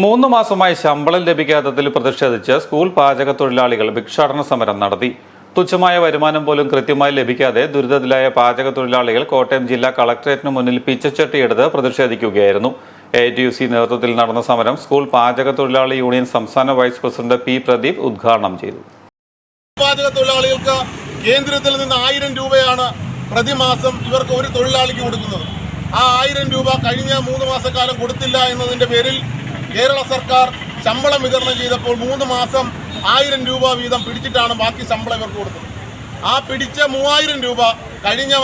3 മാസമായി ശമ്പളം ലഭിക്കാത്തതിൽ പ്രതിഷേധിച്ച് സ്കൂൾ പാചക തൊഴിലാളികൾ ഭിക്ഷാടന സമരം നടത്തി. തുച്ഛമായ വരുമാനം പോലും കൃത്യമായി ലഭിക്കാതെ ദുരിതത്തിലായ പാചക തൊഴിലാളികൾ കോട്ടയം ജില്ലാ കളക്ടറേറ്റിന് മുന്നിൽ പിച്ചച്ചട്ടിയെടുത്ത് പ്രതിഷേധിക്കുകയായിരുന്നു. AITUC നേതൃത്വത്തിൽ നടന്ന സമരം സ്കൂൾ പാചക തൊഴിലാളി യൂണിയൻ സംസ്ഥാന വൈസ് പ്രസിഡന്റ് P. പ്രദീപ് ഉദ്ഘാടനം ചെയ്തു. പാചക തൊഴിലാളികൾക്ക് കേന്ദ്രത്തിൽ നിന്ന് 1000 രൂപയാണ് പ്രതിമാസം ഇവർക്ക് ഒരു തൊഴിലാളിക്ക് കൊടുക്കുന്നത്. ആ 1000 രൂപ കഴിഞ്ഞ 3 മാസക്കാലം കൊടുത്തില്ല എന്നതിന്റെ പേരിൽ കേരള സർക്കാർ ശമ്പളം വിതരണം ചെയ്തപ്പോൾ 3 മാസം 1000 രൂപ വീതം പിടിച്ചിട്ടാണ് ബാക്കി ശമ്പളം ഇവർക്ക് കൊടുത്തത്. ആ പിടിച്ച 3000 രൂപ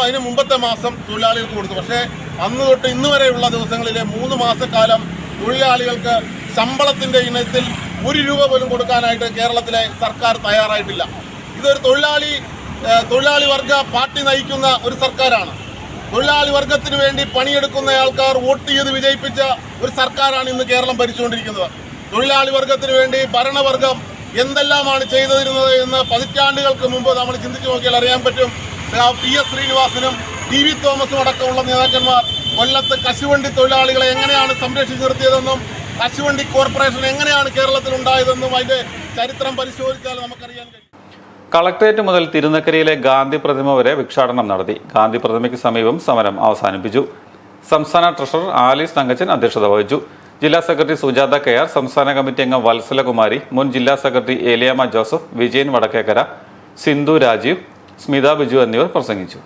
അതിന് മുമ്പത്തെ മാസം തൊഴിലാളികൾക്ക് കൊടുത്തു. പക്ഷേ അന്ന് തൊട്ട് ഇന്ന് വരെയുള്ള ദിവസങ്ങളിലെ 3 മാസക്കാലം തൊഴിലാളികൾക്ക് ശമ്പളത്തിൻ്റെ ഇനത്തിൽ 1 രൂപ പോലും കൊടുക്കാനായിട്ട് കേരളത്തിലെ സർക്കാർ തയ്യാറായിട്ടില്ല. ഇതൊരു തൊഴിലാളി വർഗ പാർട്ടി നയിക്കുന്ന ഒരു സർക്കാരാണ്. തൊഴിലാളി വർഗത്തിന് വേണ്ടി പണിയെടുക്കുന്ന ആൾക്കാർ വോട്ട് ചെയ്ത് വിജയിപ്പിച്ച ഒരു സർക്കാരാണ് ഇന്ന് കേരളം ഭരിച്ചുകൊണ്ടിരിക്കുന്നത്. തൊഴിലാളി വർഗത്തിന് വേണ്ടി ഭരണവർഗം എന്തെല്ലാമാണ് ചെയ്തിരുന്നത് എന്ന് പതിറ്റാണ്ടുകൾക്ക് മുമ്പ് നമ്മൾ ചിന്തിച്ചു നോക്കിയാൽ അറിയാൻ പറ്റും. PS ശ്രീനിവാസനും TV തോമസും അടക്കമുള്ള നേതാക്കന്മാർ കൊല്ലത്ത് കശുവണ്ടി തൊഴിലാളികളെ എങ്ങനെയാണ് സംരക്ഷിച്ചു നിർത്തിയതെന്നും കശുവണ്ടി കോർപ്പറേഷൻ എങ്ങനെയാണ് കേരളത്തിൽ ഉണ്ടായതെന്നും അതിന്റെ ചരിത്രം പരിശോധിച്ചാൽ നമുക്കറിയാൻ കഴിയും. കളക്ടറേറ്റ് മുതൽ തിരുനക്കരയിലെ ഗാന്ധി പ്രതിമ വരെ ഭിക്ഷാടനം നടത്തി. ഗാന്ധി പ്രതിമയ്ക്ക് സമീപം സമരം അവസാനിപ്പിച്ചു. സംസ്ഥാന ട്രഷറർ ആലീസ് തങ്കച്ചൻ അധ്യക്ഷത വഹിച്ചു. ജില്ലാ സെക്രട്ടറി സുജാത KR, സംസ്ഥാന കമ്മിറ്റി അംഗം വത്സലകുമാരി, മുൻ ജില്ലാ സെക്രട്ടറി ഏലിയാമ്മ ജോസഫ്, വിജയൻ വടക്കേക്കര, സിന്ധു രാജീവ്, സ്മിത ബിജു എന്നിവർ പ്രസംഗിച്ചു.